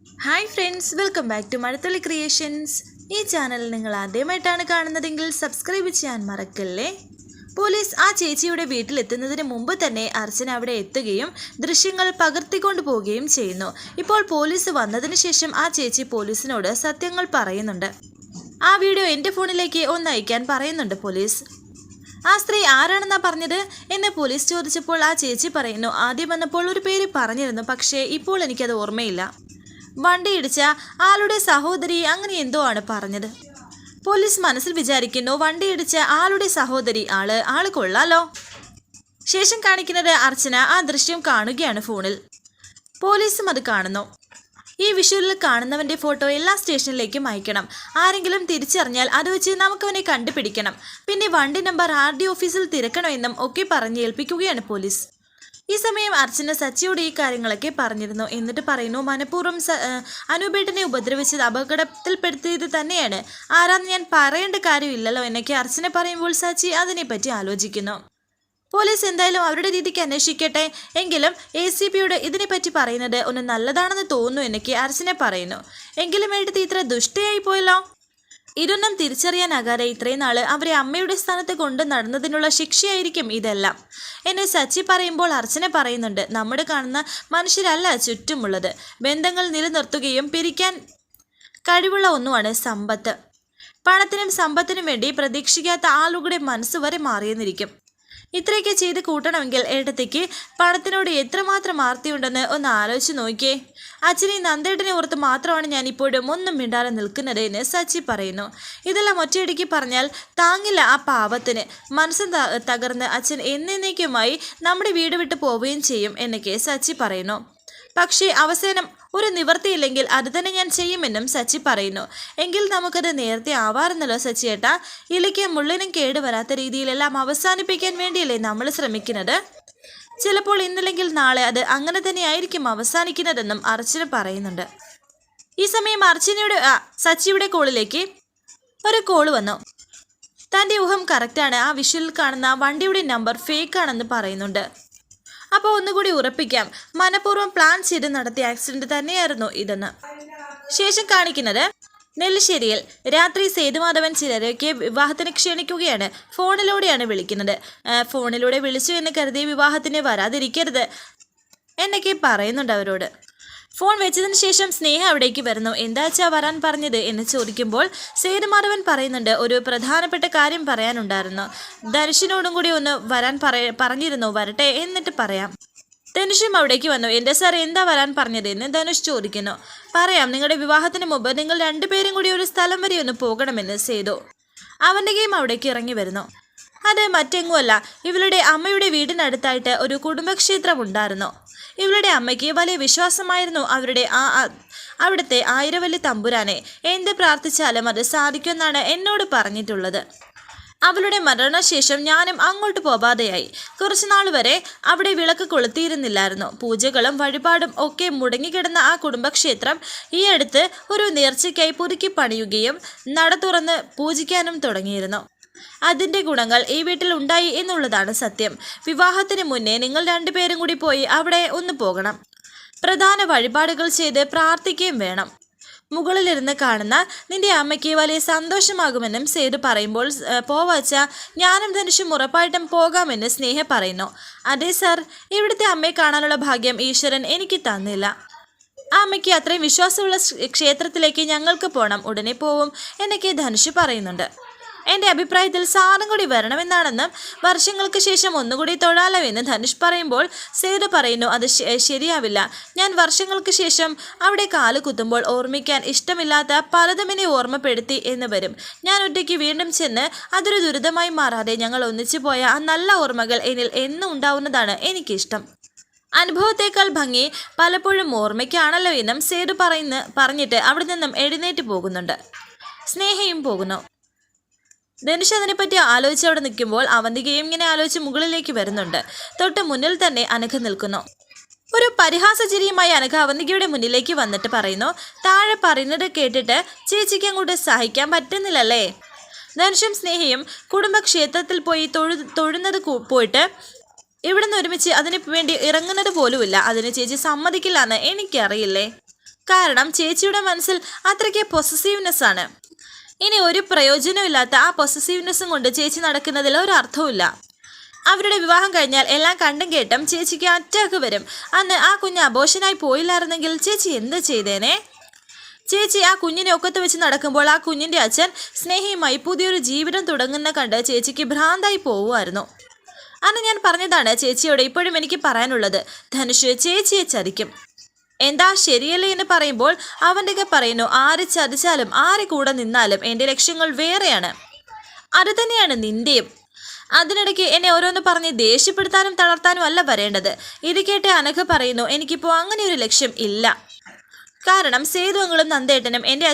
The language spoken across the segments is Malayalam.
Hi friends, welcome back to Mazhathulli creations. ഈ ചാനൽ നിങ്ങൾ ആദ്യമായിട്ടാണ് കാണുന്നതെങ്കിൽ സബ്സ്ക്രൈബ് ചെയ്യാൻ മറക്കല്ലേ. പോലീസ് ആ ചേച്ചിയുടെ വീട്ടിലെത്തുന്നതിന് മുമ്പ് തന്നെ അർച്ചന അവിടെ എത്തുകയും ദൃശ്യങ്ങൾ പകർത്തിക്കൊണ്ടു പോവുകയും ചെയ്യുന്നു. ഇപ്പോൾ പോലീസ് വന്നതിന് ശേഷം ആ ചേച്ചി പോലീസിനോട് സത്യങ്ങൾ പറയുന്നുണ്ട്. ആ വീഡിയോ എൻ്റെ ഫോണിലേക്ക് ഒന്ന് അയക്കാൻ പറയുന്നുണ്ട് പോലീസ്. ആ സ്ത്രീ ആരാണെന്നാ പറഞ്ഞത് എന്ന് പോലീസ് ചോദിച്ചപ്പോൾ ആ ചേച്ചി പറയുന്നു, ആദ്യം വന്നപ്പോൾ ഒരു പേര് പറഞ്ഞിരുന്നു, പക്ഷേ ഇപ്പോൾ എനിക്കത് ഓർമ്മയില്ല. വണ്ടി ഇടിച്ച ആളുടെ സഹോദരി അങ്ങനെ എന്തോ ആണ് പറഞ്ഞത്. പോലീസ് മനസ്സിൽ വിചാരിക്കുന്നു, വണ്ടി ഇടിച്ച ആളുടെ സഹോദരി ആള് കൊള്ളാലോ. ശേഷം കാണിക്കുന്നത് അർച്ചന ആ ദൃശ്യം കാണുകയാണ് ഫോണിൽ. പോലീസും അത് കാണുന്നു. ഈ വിഷ്വലിൽ കാണുന്നവന്റെ ഫോട്ടോ എല്ലാ സ്റ്റേഷനിലേക്കും അയക്കണം. ആരെങ്കിലും തിരിച്ചറിഞ്ഞാൽ അത് വെച്ച് നമുക്കവനെ കണ്ടുപിടിക്കണം. പിന്നെ വണ്ടി നമ്പർ RD ഓഫീസിൽ തിരക്കണമെന്നും ഒക്കെ പറഞ്ഞേൽപ്പിക്കുകയാണ് പോലീസ്. ഈ സമയം അർച്ചന സച്ചിയോട് ഈ കാര്യങ്ങളൊക്കെ പറഞ്ഞിരുന്നു. എന്നിട്ട് പറയുന്നു, മനഃപൂർവ്വം അനൂപേട്ടനെ ഉപദ്രവിച്ചത് അപകടത്തിൽപ്പെടുത്തിയത് തന്നെയാണ്. ആരാന്ന് ഞാൻ പറയേണ്ട കാര്യമില്ലല്ലോ എന്നൊക്കെ അർച്ചന പറയുമ്പോൾ സച്ചി അതിനെപ്പറ്റി ആലോചിക്കുന്നു. പോലീസ് എന്തായാലും അവരുടെ രീതിക്ക് അന്വേഷിക്കട്ടെ, എങ്കിലും ACPയോട് ഇതിനെപ്പറ്റി പറയുന്നത് ഒന്ന് നല്ലതാണെന്ന് തോന്നുന്നു എന്നൊക്കെ അർച്ചന പറയുന്നു. എങ്കിലും എടുത്ത് ഇത്ര ദുഷ്ടയായി പോയല്ലോ. ഇതൊന്നും തിരിച്ചറിയാനാകാതെ ഇത്രയും നാള് അവരെ അമ്മയുടെ സ്ഥാനത്ത് കൊണ്ട് നടന്നതിനുള്ള ശിക്ഷയായിരിക്കും ഇതെല്ലാം എന്ന് സച്ചി പറയുമ്പോൾ അർച്ചന പറയുന്നുണ്ട്, നമ്മുടെ കാണുന്ന മനുഷ്യരല്ല ചുറ്റുമുള്ളത്. ബന്ധങ്ങൾ നിലനിർത്തുകയും പിരിക്കാൻ കഴിവുള്ള ഒന്നുമാണ് സമ്പത്ത്. പണത്തിനും സമ്പത്തിനും വേണ്ടി പ്രതീക്ഷിക്കാത്ത ആളുകളുടെ മനസ്സ് വരെ മാറിയെന്നിരിക്കും. ഇത്രയൊക്കെ ചെയ്ത് കൂട്ടണമെങ്കിൽ ഏട്ടത്തേക്ക് പണത്തിനോട് എത്രമാത്രം ആർത്തിയുണ്ടെന്ന് ഒന്ന് ആലോചിച്ച് നോക്കിയേ. അച്ഛനെ നന്ദേട്ടനെ ഓർത്ത് മാത്രമാണ് ഞാൻ ഇപ്പോഴും ഒന്നും മിണ്ടാതെ നിൽക്കുന്നത് എന്ന് സച്ചി പറയുന്നു. ഇതെല്ലാം ഒറ്റയടിക്ക് പറഞ്ഞാൽ താങ്ങില്ല ആ പാവത്തിന്. മനസ്സ് തകർന്ന് അച്ഛൻ എന്നേക്കുമായി നമ്മുടെ വീട് വിട്ട് പോവുകയും ചെയ്യും എന്നൊക്കെ സച്ചി പറയുന്നു. പക്ഷേ അവസാനം ഒരു നിവൃത്തിയില്ലെങ്കിൽ അത് തന്നെ ഞാൻ ചെയ്യുമെന്നും സച്ചി പറയുന്നു. എങ്കിൽ നമുക്കത് നേരത്തെ ആവാറുന്നല്ലോ സച്ചിയേട്ടാ. ഇലയ്ക്ക് മുള്ളിനും കേടുവരാത്ത രീതിയിലെല്ലാം അവസാനിപ്പിക്കാൻ വേണ്ടിയല്ലേ നമ്മൾ ശ്രമിക്കുന്നത്. ചിലപ്പോൾ ഇന്നല്ലെങ്കിൽ നാളെ അത് അങ്ങനെ തന്നെ ആയിരിക്കും അവസാനിക്കുന്നതെന്നും അർച്ചന പറയുന്നുണ്ട്. ഈ സമയം സച്ചിയുടെ കോളിലേക്ക് ഒരു കോള് വന്നു. തൻ്റെ ഊഹം കറക്റ്റാണ്. ആ വിഷ്വലിൽ കാണുന്ന വണ്ടിയുടെ നമ്പർ ഫേക്ക് ആണെന്ന് പറയുന്നുണ്ട്. അപ്പോൾ ഒന്നുകൂടി ഉറപ്പിക്കാം, മനഃപൂർവ്വം പ്ലാൻ ചെയ്ത് നടത്തിയ ആക്സിഡന്റ് തന്നെയായിരുന്നു ഇതെന്ന്. ശേഷം കാണിക്കുന്നത് നെല്ലിശ്ശേരിയിൽ രാത്രി സേതുമാധവൻ ചിലരെയൊക്കെ വിവാഹത്തിന് ക്ഷണിക്കുകയാണ്. ഫോണിലൂടെയാണ് വിളിക്കുന്നത്. ഫോണിലൂടെ വിളിച്ചു എന്ന് കരുതി വിവാഹത്തിന് വരാതിരിക്കരുത് എന്നൊക്കെ പറയുന്നുണ്ട് അവരോട്. ഫോൺ വെച്ചതിന് ശേഷം സ്നേഹ അവിടേക്ക് വരുന്നു. എന്താച്ചാ വരാൻ പറഞ്ഞത് എന്ന് ചോദിക്കുമ്പോൾ സേതുമാധവൻ പറയുന്നുണ്ട്, ഒരു പ്രധാനപ്പെട്ട കാര്യം പറയാനുണ്ടായിരുന്നു. ധനുഷിനോടും കൂടി ഒന്ന് വരാൻ പറഞ്ഞിരുന്നു, വരട്ടെ എന്നിട്ട് പറയാം. ധനുഷും അവിടേക്ക് വന്നു. എൻ്റെ സാർ എന്താ വരാൻ പറഞ്ഞത് എന്ന് ധനുഷ് ചോദിക്കുന്നു. പറയാം, നിങ്ങളുടെ വിവാഹത്തിന് മുമ്പ് നിങ്ങൾ രണ്ടുപേരും കൂടി ഒരു സ്ഥലം വരെ ഒന്ന് പോകണമെന്ന് സേതു. അവൻ്റെ ഗെയിം അവിടേക്ക് ഇറങ്ങി വരുന്നു. അത് മറ്റെങ്ങുമല്ല, ഇവളുടെ അമ്മയുടെ വീടിനടുത്തായിട്ട് ഒരു കുടുംബക്ഷേത്രം ഉണ്ടായിരുന്നു. ഇവളുടെ അമ്മയ്ക്ക് വലിയ വിശ്വാസമായിരുന്നു അവിടുത്തെ ആയിരവല്ലി തമ്പുരാനെ. എന്ത് പ്രാർത്ഥിച്ചാലും അത് സാധിക്കുമെന്നാണ് എന്നോട് പറഞ്ഞിട്ടുള്ളത്. അവളുടെ മരണശേഷം ഞാനും അങ്ങോട്ട് പോവാതെയായി. കുറച്ചുനാൾ വരെ അവിടെ വിളക്ക് കൊളുത്തിയിരുന്നില്ലായിരുന്നു. പൂജകളും വഴിപാടും ഒക്കെ മുടങ്ങിക്കിടന്ന ആ കുടുംബക്ഷേത്രം ഈ അടുത്ത് ഒരു നേർച്ചയ്ക്കായി പുതുക്കി പണിയുകയും നട തുറന്ന് പൂജിക്കാനും തുടങ്ങിയിരുന്നു. അതിൻ്റെ ഗുണങ്ങൾ ഈ വീട്ടിൽ ഉണ്ടായി എന്നുള്ളതാണ് സത്യം. വിവാഹത്തിന് മുന്നേ നിങ്ങൾ രണ്ടുപേരും കൂടി പോയി അവിടെ ഒന്ന് പോകണം. പ്രധാന വഴിപാടുകൾ ചെയ്ത് പ്രാർത്ഥിക്കുകയും വേണം. മുകളിലിരുന്ന് കാണുന്ന നിന്റെ അമ്മയ്ക്ക് വലിയ സന്തോഷമാകുമെന്നും സേതു പറയുമ്പോൾ, പോവച്ച ഞാനും ധനുഷും ഉറപ്പായിട്ടും പോകാമെന്ന് സ്നേഹ പറയുന്നു. അതെ സാർ, ഇവിടുത്തെ അമ്മയെ കാണാനുള്ള ഭാഗ്യം ഈശ്വരൻ എനിക്ക് തന്നില്ല. ആ അമ്മയ്ക്ക് അത്രയും വിശ്വാസമുള്ള ക്ഷേത്രത്തിലേക്ക് ഞങ്ങൾക്ക് പോകണം, ഉടനെ പോവും എന്നൊക്കെ ധനുഷ് പറയുന്നുണ്ട്. എൻ്റെ അഭിപ്രായത്തിൽ സാറും കൂടി വരണമെന്നാണെന്നും വർഷങ്ങൾക്ക് ശേഷം ഒന്നുകൂടി തൊഴാലോ എന്ന് ധനുഷ് പറയുമ്പോൾ സേതു പറയുന്നു, അത് ശരിയാവില്ല. ഞാൻ വർഷങ്ങൾക്ക് ശേഷം അവിടെ കാല് കുത്തുമ്പോൾ ഓർമ്മിക്കാൻ ഇഷ്ടമില്ലാത്ത പലതും എന്നെ ഓർമ്മപ്പെടുത്തി എന്ന് വരും. ഞാൻ ഒറ്റയ്ക്ക് വീണ്ടും ചെന്ന് അതൊരു ദുരിതമായി മാറാതെ ഞങ്ങൾ ഒന്നിച്ചു പോയ ആ നല്ല ഓർമ്മകൾ എന്നിൽ എന്നും ഉണ്ടാവുന്നതാണ് എനിക്കിഷ്ടം. അനുഭവത്തേക്കാൾ ഭംഗി പലപ്പോഴും ഓർമ്മയ്ക്കാണല്ലോ എന്നും സേതു പറഞ്ഞിട്ട് അവിടെ നിന്നും എഴുന്നേറ്റ് പോകുന്നുണ്ട്. സ്നേഹയും പോകുന്നു. ധനുഷ് അതിനെപ്പറ്റി ആലോചിച്ചവിടെ നിൽക്കുമ്പോൾ അവന്തികയും ഇങ്ങനെ ആലോചിച്ച് മുകളിലേക്ക് വരുന്നുണ്ട്. തൊട്ട് മുന്നിൽ തന്നെ അനഘ നിൽക്കുന്നു. ഒരു പരിഹാസചിരിയുമായി അനഘ അവന്തികയുടെ മുന്നിലേക്ക് വന്നിട്ട് പറയുന്നു, താഴെ പറയുന്നത് കേട്ടിട്ട് ചേച്ചിക്ക് അങ്ങോട്ട് സഹിക്കാൻ പറ്റുന്നില്ലല്ലേ. ധനുഷും സ്നേഹയും കുടുംബക്ഷേത്രത്തിൽ പോയി തൊഴുന്നത് പോയിട്ട് ഇവിടുന്ന് ഒരുമിച്ച് അതിനു വേണ്ടി ഇറങ്ങുന്നത് പോലുമില്ല. അതിന് ചേച്ചി സമ്മതിക്കില്ല എന്ന് എനിക്കറിയില്ലേ. കാരണം ചേച്ചിയുടെ മനസ്സിൽ അത്രയ്ക്ക് പൊസസീവ്നെസ് ആണ്. ഇനി ഒരു പ്രയോജനമില്ലാത്ത ആ പൊസസീവ്നെസ്സും കൊണ്ട് ചേച്ചി നടക്കുന്നതിൽ ഒരു അർത്ഥവുമില്ല. അവരുടെ വിവാഹം കഴിഞ്ഞാൽ എല്ലാം കണ്ടും കേട്ടും ചേച്ചിക്ക് അറ്റാക്ക് വരും. അന്ന് ആ കുഞ്ഞ് അബോഷനായി പോയില്ലായിരുന്നെങ്കിൽ ചേച്ചി എന്ത് ചെയ്തേനെ? ചേച്ചി ആ കുഞ്ഞിനെ ഒക്കത്ത് വെച്ച് നടക്കുമ്പോൾ ആ കുഞ്ഞിൻ്റെ അച്ഛൻ സ്നേഹിയുമായി പുതിയൊരു ജീവിതം തുടങ്ങുന്ന കണ്ട് ചേച്ചിക്ക് ഭ്രാന്തായി പോവുമായിരുന്നു. അന്ന് ഞാൻ പറഞ്ഞതാണ് ചേച്ചിയോട് ഇപ്പോഴും എനിക്ക് പറയാനുള്ളത്. ധനുഷ് ചേച്ചിയെ ചതിക്കും. എന്താ ശരിയല്ലേ എന്ന് പറയുമ്പോൾ അവൻ്റെ പറയുന്നു, ആര് ചതിച്ചാലും ആര് കൂടെ നിന്നാലും എൻ്റെ ലക്ഷ്യങ്ങൾ വേറെയാണ്. അത് തന്നെയാണ് നിൻ്റെയും. അതിനിടയ്ക്ക് എന്നെ ഓരോന്ന് പറഞ്ഞ് ദേഷ്യപ്പെടുത്താനും തളർത്താനും അല്ല വരേണ്ടത്. ഇത് കേട്ട് അനഘ പറയുന്നു, എനിക്കിപ്പോൾ അങ്ങനെ ഒരു ലക്ഷ്യം ഇല്ല. കാരണം സേതുവങ്ങളും നന്ദേട്ടനും എൻ്റെ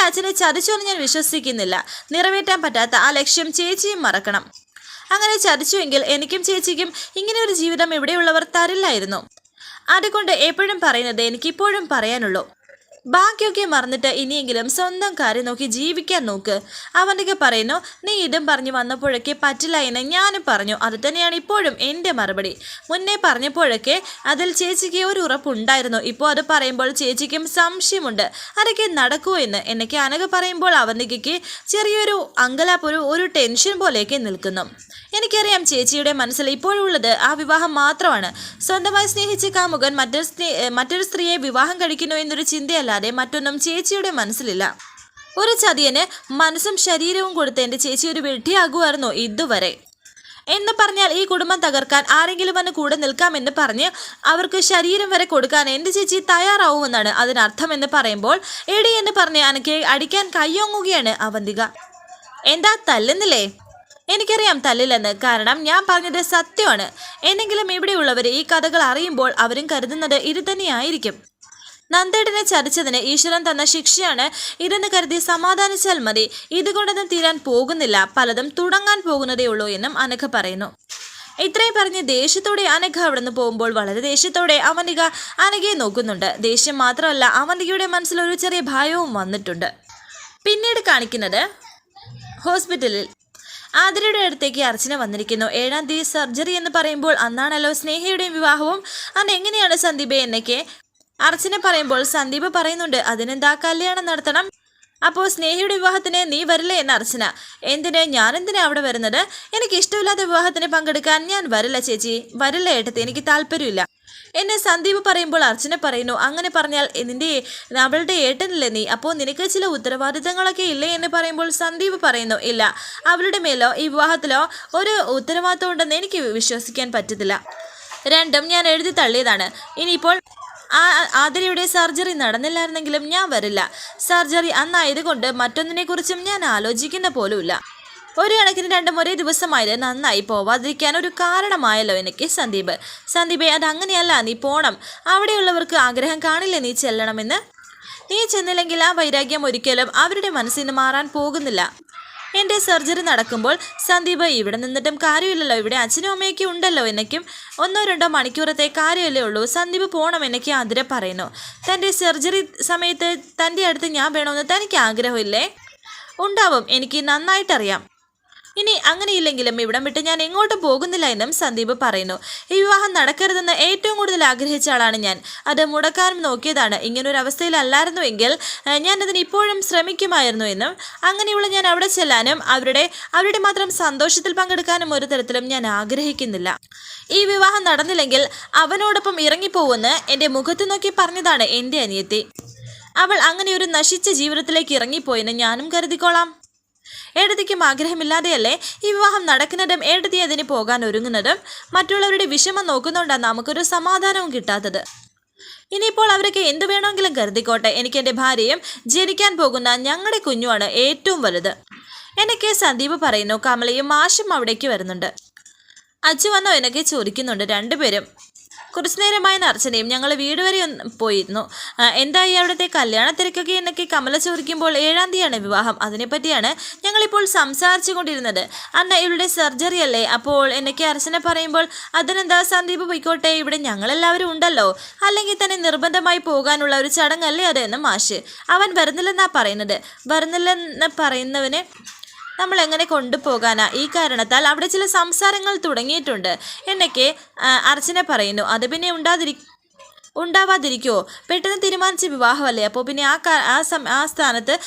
അച്ഛനെ ചതിച്ചുവെന്ന് ഞാൻ വിശ്വസിക്കുന്നില്ല. നിറവേറ്റാൻ പറ്റാത്ത ആ ലക്ഷ്യം ചേച്ചിയും മറക്കണം. അങ്ങനെ ചതിച്ചുവെങ്കിൽ എനിക്കും ചേച്ചിക്കും ഇങ്ങനെ ഒരു ജീവിതം ഇവിടെയുള്ളവർ തരില്ലായിരുന്നു. അതുകൊണ്ട് എപ്പോഴും പറയുന്നത് എനിക്കിപ്പോഴും പറയാനുള്ളൂ. ബാക്കിയൊക്കെ മറന്നിട്ട് ഇനിയെങ്കിലും സ്വന്തം കാര്യം നോക്കി ജീവിക്കാൻ നോക്ക്. അവൻ്റെ പറയുന്നു, നീ ഇതും പറഞ്ഞു വന്നപ്പോഴൊക്കെ പറ്റില്ല എന്ന് ഞാനും പറഞ്ഞു. അത് തന്നെയാണ് ഇപ്പോഴും എൻ്റെ മറുപടി. മുന്നേ പറഞ്ഞപ്പോഴൊക്കെ അതിൽ ചേച്ചിക്ക് ഒരു ഉറപ്പുണ്ടായിരുന്നു. ഇപ്പോൾ അത് പറയുമ്പോൾ ചേച്ചിക്കും സംശയമുണ്ട് അതൊക്കെ നടക്കുമോ എന്ന്. എനിക്ക് അനഘ പറയുമ്പോൾ അവന്തികയ്ക്ക് ചെറിയൊരു അങ്കലാപ്പ്, ഒരു ടെൻഷൻ പോലെയൊക്കെ നിൽക്കുന്നു. എനിക്കറിയാം ചേച്ചിയുടെ മനസ്സിൽ ഇപ്പോഴുള്ളത് ആ വിവാഹം മാത്രമാണ്. സ്വന്തമായി സ്നേഹിച്ച കാമുകൻ മറ്റൊരു സ്ത്രീയെ വിവാഹം കഴിക്കുന്നു എന്നൊരു ചിന്തയല്ലാതെ മറ്റൊന്നും ചേച്ചിയുടെ മനസ്സിലില്ല. ഒരു ചതിയന് മനസ്സും ശരീരവും കൊടുത്ത് എൻ്റെ ചേച്ചി ഒരു വെട്ടിയാകുമായിരുന്നു ഇതുവരെ. എന്ന് പറഞ്ഞാൽ ഈ കുടുംബം തകർക്കാൻ ആരെങ്കിലും വന്ന് കൂടെ നിൽക്കാമെന്ന് പറഞ്ഞ് അവർക്ക് ശരീരം വരെ കൊടുക്കാൻ എൻ്റെ ചേച്ചി തയ്യാറാവുമെന്നാണ് അതിനർത്ഥം എന്ന് പറയുമ്പോൾ എടി എന്ന് പറഞ്ഞ് അനക്ക് അടിക്കാൻ കയ്യൊങ്ങുകയാണ് അവന്തിക. എന്താ തല്ലുന്നില്ലേ? എനിക്കറിയാം തല്ലില്ലെന്ന്. കാരണം ഞാൻ പറഞ്ഞത് സത്യമാണ്. എന്നെങ്കിലും ഇവിടെയുള്ളവർ ഈ കഥകൾ അറിയുമ്പോൾ അവരും കരുതുന്നത് ഇത് തന്നെയായിരിക്കും. നന്ദേട്ടനെ ചതിച്ചതിന് ഈശ്വരൻ തന്ന ശിക്ഷയാണ് ഇതെന്ന് കരുതി സമാധാനിച്ചാൽ മതി. ഇതുകൊണ്ടൊന്നും തീരാൻ പോകുന്നില്ല, പലതും തുടങ്ങാൻ പോകുന്നതേ ഉള്ളൂ എന്നും അനഘ പറയുന്നു. ഇത്രയും പറഞ്ഞ് ദേഷ്യത്തോടെ അനഘ അവിടെ നിന്ന് പോകുമ്പോൾ വളരെ ദേഷ്യത്തോടെ അവന്തിക അനഘയെ നോക്കുന്നുണ്ട്. ദേഷ്യം മാത്രമല്ല, അവന്തികയുടെ മനസ്സിൽ ഒരു ചെറിയ ഭയവും വന്നിട്ടുണ്ട്. പിന്നീട് കാണിക്കുന്നത് ഹോസ്പിറ്റലിൽ ആതിരയുടെ അടുത്തേക്ക് അർച്ചന വന്നിരിക്കുന്നു. 7-ാം തീയതി സർജറി എന്ന് പറയുമ്പോൾ അന്നാണല്ലോ സ്നേഹയുടെയും വിവാഹവും. അന്ന് എങ്ങനെയാണ് സന്ദീപ് എന്നൊക്കെ അർച്ചന പറയുമ്പോൾ സന്ദീപ് പറയുന്നുണ്ട്, അതിനെന്താ കല്യാണം നടത്തണം. അപ്പോൾ സ്നേഹയുടെ വിവാഹത്തിന് നീ വരില്ലേ എന്ന് അർച്ചന. ഞാനെന്തിനാ അവിടെ വരുന്നത്? എനിക്ക് ഇഷ്ടമില്ലാത്ത വിവാഹത്തിന് പങ്കെടുക്കാൻ ഞാൻ വരില്ല ചേച്ചി. വരില്ല ഏട്ടത്തി, എനിക്ക് താല്പര്യമില്ല എന്നെ സന്ദീപ് പറയുമ്പോൾ അർച്ചന പറയുന്നു, അങ്ങനെ പറഞ്ഞാൽ അവളുടെ ഏട്ടനല്ലേ നീ, അപ്പോൾ നിനക്ക് ചില ഉത്തരവാദിത്തങ്ങളൊക്കെ ഇല്ലേ എന്ന് പറയുമ്പോൾ സന്ദീപ് പറയുന്നു, ഇല്ല, അവളുടെ മേലോ ഈ വിവാഹത്തിലോ ഒരു ഉത്തരവാദിത്തം ഉണ്ടെന്ന് എനിക്ക് വിശ്വസിക്കാൻ പറ്റത്തില്ല. രണ്ടും ഞാൻ എഴുതി തള്ളിയതാണ്. ഇനിയിപ്പോൾ ആതിരയുടെ സർജറി നടന്നില്ലായിരുന്നെങ്കിലും ഞാൻ വരില്ല. സർജറി അന്നായതുകൊണ്ട് മറ്റൊന്നിനെക്കുറിച്ചും ഞാൻ ആലോചിക്കുന്ന പോലുമില്ല. ഒരു കണക്കിന് രണ്ടും ഒരേ ദിവസമായത് നന്നായി. പോവാതിരിക്കാൻ ഒരു കാരണമായല്ലോ എനിക്ക് സന്ദീപേ, അതങ്ങനെയല്ല, നീ പോണം. അവിടെയുള്ളവർക്ക് ആഗ്രഹം കാണില്ലേ നീ ചെല്ലണമെന്ന്? നീ ചെന്നില്ലെങ്കിൽ ആ വൈരാഗ്യം ഒരിക്കലും അവരുടെ മനസ്സിൽ നിന്ന് മാറാൻ പോകുന്നില്ല. എൻ്റെ സർജറി നടക്കുമ്പോൾ സന്ദീപ് ഇവിടെ നിന്നിട്ടും കാര്യമില്ലല്ലോ, ഇവിടെ അച്ഛനും അമ്മയൊക്കെ ഉണ്ടല്ലോ, എന്നൊക്കെയും 1-2 മണിക്കൂറത്തെ കാര്യമല്ലേ ഉള്ളൂ. സന്ദീപ് പോകണം എന്നൊക്കെ ആതിര പറയുന്നു. തൻ്റെ സർജറി സമയത്ത് തൻ്റെ അടുത്ത് ഞാൻ വേണമെന്ന് തനിക്ക് ആഗ്രഹമില്ലേ? ഉണ്ടാവും, എനിക്ക് നന്നായിട്ടറിയാം. ഇനി അങ്ങനെയില്ലെങ്കിലും ഇവിടം വിട്ട് ഞാൻ എങ്ങോട്ടും പോകുന്നില്ല എന്നും സന്ദീപ് പറയുന്നു. ഈ വിവാഹം നടക്കരുതെന്ന് ഏറ്റവും കൂടുതൽ ആഗ്രഹിച്ച ആളാണ് ഞാൻ. അത് മുടക്കാനും നോക്കിയതാണ്. ഇങ്ങനൊരു അവസ്ഥയിലല്ലായിരുന്നുവെങ്കിൽ ഞാനതിന് ഇപ്പോഴും ശ്രമിക്കുമായിരുന്നു എന്നും, അങ്ങനെയുള്ള ഞാൻ അവിടെ ചെല്ലാനും അവരുടെ മാത്രം സന്തോഷത്തിൽ പങ്കെടുക്കാനും ഒരു തരത്തിലും ഞാൻ ആഗ്രഹിക്കുന്നില്ല. ഈ വിവാഹം നടന്നില്ലെങ്കിൽ അവനോടൊപ്പം ഇറങ്ങിപ്പോവെന്ന് എൻ്റെ മുഖത്ത് നോക്കി പറഞ്ഞതാണ് എൻ്റെ അനിയത്തി. അവൾ അങ്ങനെ ഒരു നശിച്ച ജീവിതത്തിലേക്ക് ഇറങ്ങിപ്പോയെന്ന് ഞാനും കരുതിക്കോളാം. ഏടത്തിക്കും ആഗ്രഹമില്ലാതെയല്ലേ ഈ വിവാഹം നടക്കുന്നതും ഏടത്തി അതിന് പോകാൻ ഒരുങ്ങുന്നതും? മറ്റുള്ളവരുടെ വിഷമം നോക്കുന്നുണ്ടാണ് നമുക്കൊരു സമാധാനവും കിട്ടാത്തത്. ഇനിയിപ്പോൾ അവരൊക്കെ എന്തു വേണമെങ്കിലും കരുതിക്കോട്ടെ, എനിക്ക് എൻ്റെ ഭാര്യയും ജനിക്കാൻ പോകുന്ന ഞങ്ങളുടെ കുഞ്ഞുമാണ് ഏറ്റവും വലുത് എന്നൊക്കെ സന്ദീപ് പറയുന്നു. കമലയും മാഷും അവിടേക്ക് വരുന്നുണ്ട്. അച്ചു വന്നോ എന്നൊക്കെ ചോദിക്കുന്നുണ്ട് രണ്ടുപേരും. കുറച്ചു നേരമായി അർച്ചനയും ഞങ്ങൾ വീട് വരെ പോയിരുന്നു. എന്തായി അവിടുത്തെ കല്യാണ തിരക്കൊക്കെ എന്നൊക്കെ കമല ചോദിക്കുമ്പോൾ 7-ാം തീയതിയാണ് വിവാഹം, അതിനെപ്പറ്റിയാണ് ഞങ്ങളിപ്പോൾ സംസാരിച്ചു കൊണ്ടിരുന്നത്. അന്ന് ഇവളുടെ സർജറി അല്ലേ അപ്പോൾ എന്നൊക്കെ അർച്ചന പറയുമ്പോൾ അതിനെന്താ സന്ദീപ് പോയിക്കോട്ടെ, ഇവിടെ ഞങ്ങളെല്ലാവരും ഉണ്ടല്ലോ. അല്ലെങ്കിൽ തന്നെ നിർബന്ധമായി പോകാനുള്ള ഒരു ചടങ്ങല്ലേ അത് എന്ന് മാഷ്. അവൻ വരുന്നില്ലെന്നാ പറയുന്നത്. വരുന്നില്ലെന്ന് പറയുന്നവന് നമ്മൾ എങ്ങനെ കൊണ്ടുപോകാനാ? ഈ കാരണത്താൽ അവിടെ ചില സംസാരങ്ങൾ തുടങ്ങിയിട്ടുണ്ട് എന്നൊക്കെ അർച്ചന പറയുന്നു. അത് പിന്നെ ഉണ്ടാവാതിരിക്കുമോ? പെട്ടെന്ന് തീരുമാനിച്ച വിവാഹമല്ലേ, അപ്പോൾ പിന്നെ ആ സ്ഥാനത്ത്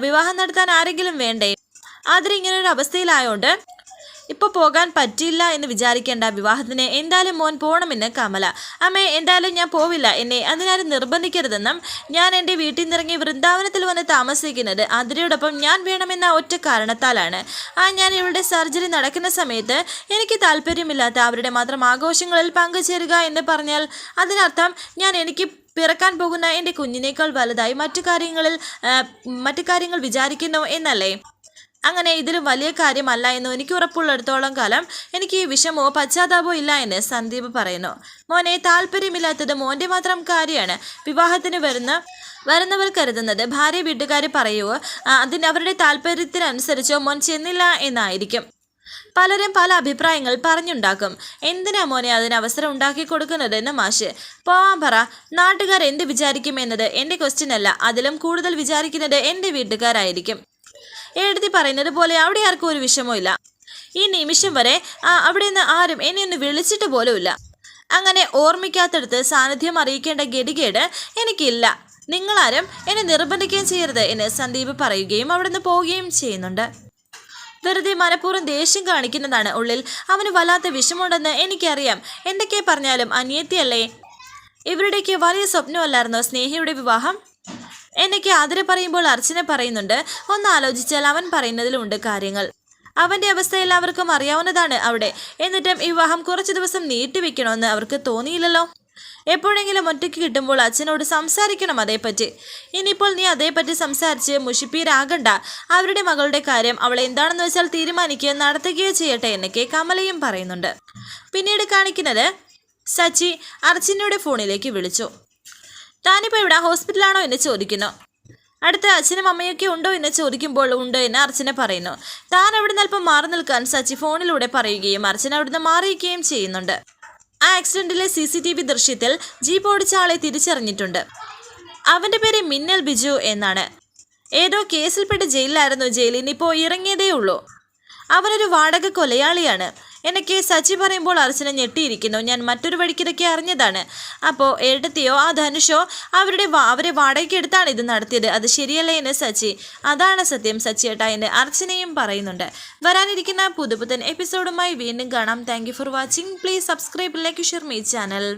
വിവാഹം നടത്താൻ ആരെങ്കിലും വേണ്ടേ? ആതിര ഇങ്ങനെ ഒരു അവസ്ഥയിലായോണ്ട് ഇപ്പോൾ പോകാൻ പറ്റില്ല എന്ന് വിചാരിക്കേണ്ട. വിവാഹത്തിന് എന്തായാലും മോൻ പോകണമെന്ന് കമല. അമ്മേ, എന്തായാലും ഞാൻ പോവില്ല, എന്നെ അതിനാരും നിർബന്ധിക്കരുതെന്നും ഞാൻ എൻ്റെ വീട്ടിൽ നിന്നിറങ്ങി വൃന്ദാവനത്തിൽ വന്ന് താമസിക്കുന്നത് അതിരയോടൊപ്പം ഞാൻ വേണമെന്ന ഒറ്റ കാരണത്താലാണ്. ഞാൻ ഇവളുടെ സർജറി നടക്കുന്ന സമയത്ത് എനിക്ക് താല്പര്യമില്ലാത്ത അവരുടെ മാത്രം ആഘോഷങ്ങളിൽ പങ്കുചേരുക എന്ന് പറഞ്ഞാൽ അതിനർത്ഥം ഞാൻ എനിക്ക് പിറക്കാൻ പോകുന്ന എൻ്റെ കുഞ്ഞിനേക്കാൾ വലുതായി മറ്റു കാര്യങ്ങൾ വിചാരിക്കുന്നു എന്നല്ലേ? അങ്ങനെ ഇതിലും വലിയ കാര്യമല്ല എന്ന് എനിക്ക് ഉറപ്പുള്ളിടത്തോളം കാലം എനിക്ക് ഈ വിഷമോ പശ്ചാത്താപമോ ഇല്ല എന്ന് സന്ദീപ് പറയുന്നു. മോനെ, താല്പര്യമില്ലാത്തത് മോൻ്റെ മാത്രം കാര്യമാണ്. വിവാഹത്തിന് വരുന്നവർ കരുതുന്നത് ഭാര്യ വീട്ടുകാർ പറയുമോ അവരുടെ താല്പര്യത്തിനനുസരിച്ചോ മോൻ ചെന്നില്ല എന്നായിരിക്കും. പലരും പല അഭിപ്രായങ്ങൾ പറഞ്ഞുണ്ടാക്കും. എന്തിനാ മോനെ അതിന് അവസരം ഉണ്ടാക്കി കൊടുക്കുന്നതെന്ന് മാഷ്. പോവാൻ പറ. നാട്ടുകാർ എന്ത് വിചാരിക്കും എന്നത് എൻ്റെ ക്വസ്റ്റ്യൻ അല്ല, അതിലും കൂടുതൽ വിചാരിക്കുന്നത് എൻ്റെ വീട്ടുകാരായിരിക്കും. എഴുതി പറയുന്നത് പോലെ അവിടെ ആർക്കും ഒരു വിഷമമില്ല. ഈ നിമിഷം വരെ അവിടെ നിന്ന് ആരും എന്നെ ഒന്ന് വിളിച്ചിട്ട് പോലുമില്ല. അങ്ങനെ ഓർമ്മിക്കാത്തടുത്ത് സാന്നിധ്യം അറിയിക്കേണ്ട ഗതികേട് എനിക്കില്ല. നിങ്ങളാരും എന്നെ നിർബന്ധിക്കുകയും ചെയ്യരുത് എന്ന് സന്ദീപ് പറയുകയും അവിടെ നിന്ന് പോവുകയും ചെയ്യുന്നുണ്ട്. വെറുതെ മനഃപൂർവ്വം ദേഷ്യം കാണിക്കുന്നതാണ്. ഉള്ളിൽ അവന് വല്ലാത്ത വിഷമമുണ്ടെന്ന് എനിക്കറിയാം. എന്തൊക്കെ പറഞ്ഞാലും അനിയത്തിയല്ലേ. ഇവരുടെയൊക്കെ വലിയ സ്വപ്നമല്ലായിരുന്നോ സ്നേഹയുടെ വിവാഹം? എന്നൊക്കെ ആതിര പറയുമ്പോൾ അർച്ചന പറയുന്നുണ്ട്. ഒന്ന് ആലോചിച്ചാൽ അവൻ പറയുന്നതിലുണ്ട് കാര്യങ്ങൾ. അവൻ്റെ അവസ്ഥ എല്ലാവർക്കും അറിയാവുന്നതാണ് അവിടെ. എന്നിട്ടും ഈ വിവാഹം കുറച്ച് ദിവസം നീട്ടിവെക്കണമെന്ന് അവർക്ക് തോന്നിയില്ലല്ലോ. എപ്പോഴെങ്കിലും ഒറ്റയ്ക്ക് കിട്ടുമ്പോൾ അച്ഛനോട് സംസാരിക്കണം അതേപ്പറ്റി. ഇനിയിപ്പോൾ നീ അതേപ്പറ്റി സംസാരിച്ച് മുഷിപ്പീരാകണ്ട. അവരുടെ മകളുടെ കാര്യം അവൾ എന്താണെന്ന് വെച്ചാൽ തീരുമാനിക്കുക, നടത്തുകയോ ചെയ്യട്ടെ എന്നൊക്കെ കമലയും പറയുന്നുണ്ട്. പിന്നീട് കാണിക്കുന്നത് സച്ചി അർച്ചനയുടെ ഫോണിലേക്ക് വിളിച്ചു. താനിപ്പോൾ ഇവിടെ ഹോസ്പിറ്റലാണോ എന്ന് ചോദിക്കുന്നു. അടുത്ത അച്ഛനും അമ്മയൊക്കെ ഉണ്ടോ എന്ന് ചോദിക്കുമ്പോൾ ഉണ്ട് എന്ന് അർച്ചന പറയുന്നു. താൻ അവിടെ നിന്ന് അല്പം മാറി നിൽക്കാൻ സച്ചി ഫോണിലൂടെ പറയുകയും അർച്ചന അവിടുന്ന് മാറിയിരിക്കുകയും ചെയ്യുന്നുണ്ട്. ആ ആക്സിഡന്റിലെ CCTV ദൃശ്യത്തിൽ ജീപ്പ് ഓടിച്ച ആളെ തിരിച്ചറിഞ്ഞിട്ടുണ്ട്. അവൻ്റെ പേര് മിന്നൽ ബിജു എന്നാണ്. ഏതോ കേസിൽപ്പെട്ട് ജയിലിലായിരുന്നു. ജയിലിൽ നിന്നിപ്പോൾ ഇറങ്ങിയതേ ഉള്ളൂ. അവനൊരു വാടക കൊലയാളിയാണ് എന്നൊക്കെ സച്ചി പറയുമ്പോൾ അർച്ചന ഞെട്ടിയിരിക്കുന്നു. ഞാൻ മറ്റൊരു വഴിക്കിതൊക്കെ അറിഞ്ഞതാണ്. അപ്പോൾ ഏട്ടത്തിയോ ആ ധനുഷോ അവരെ വാടകയ്ക്ക് എടുത്താണ് ഇത് നടത്തിയത്. അത് ശരിയല്ല എന്ന് സച്ചി. അതാണ് സത്യം സച്ചിയേട്ടാ എന്ന് അർച്ചനയും പറയുന്നുണ്ട്. വരാനിരിക്കുന്ന പുതുപുത്തൻ എപ്പിസോഡുമായി വീണ്ടും കാണാം. Thank you for watching. Please subscribe, like, share my channel.